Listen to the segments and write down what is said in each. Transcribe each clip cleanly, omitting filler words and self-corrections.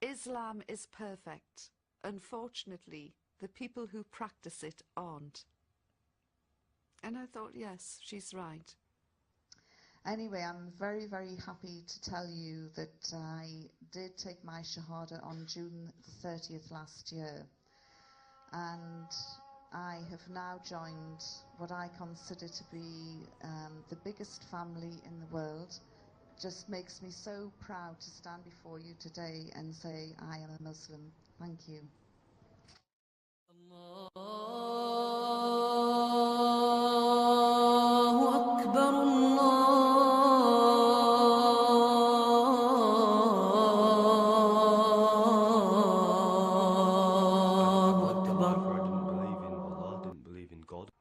Islam is perfect. Unfortunately, the people who practice it aren't. And I thought, yes, she's right. Anyway, I'm very, very happy to tell you that I did take my Shahada on June the 30th last year. And I have now joined what I consider to be the biggest family in the world. Just makes me so proud to stand before you today and say I am a Muslim. Thank you.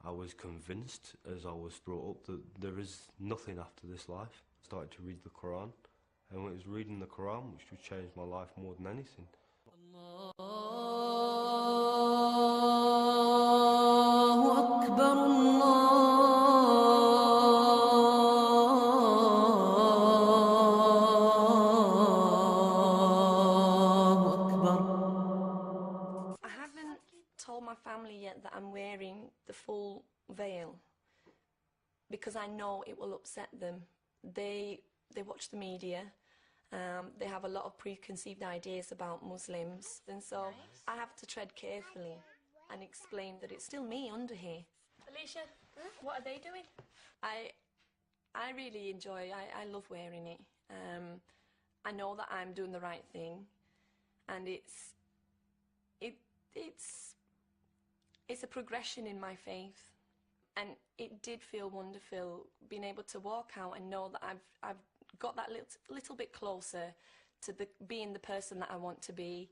I was convinced, as I was brought up, that there is nothing after this life. I started to read the Quran, and when it was reading the Quran which would change my life more than anything. I haven't told my family yet that I'm wearing the full veil because I know it will upset them. They watch the media, they have a lot of preconceived ideas about Muslims, and so I have to tread carefully and explain that it's still me under here. Alicia, what are they doing? I really enjoy, I love wearing it. I know that I'm doing the right thing, and it's a progression in my faith, and it did feel wonderful being able to walk out and know that I've got that little bit closer to being the person that I want to be.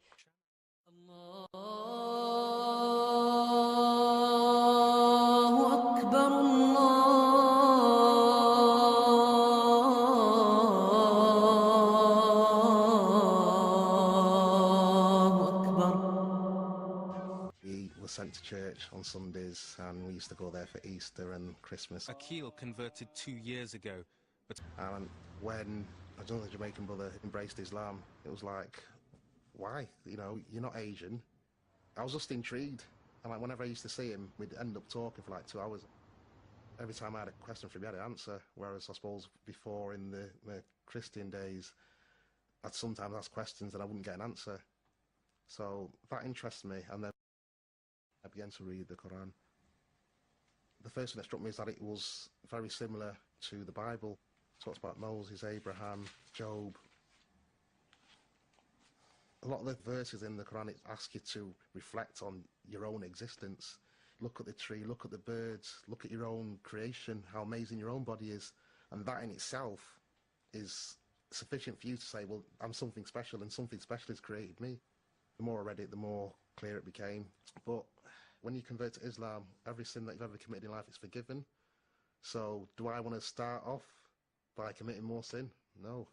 We were sent to church on Sundays, and we used to go there for Easter and Christmas. Akil converted 2 years ago, but And when another Jamaican brother embraced Islam, it was like, why? You know, you're not Asian. I was just intrigued, and like whenever I used to see him, we'd end up talking for like 2 hours. Every time I had a question for him, he had an answer, whereas I suppose before in the Christian days, I'd sometimes ask questions and I wouldn't get an answer. So that interests me, and then I began to read the Quran. The first thing that struck me is that it was very similar to the Bible. It talks about Moses, Abraham, Job. A lot of the verses in the Quran ask you to reflect on your own existence. Look at the tree, look at the birds, look at your own creation, how amazing your own body is. And that in itself is sufficient for you to say, well, I'm something special, and something special has created me. The more I read it, the more clear it became. But when you convert to Islam, every sin that you've ever committed in life is forgiven. So do I want to start off by committing more sin? No.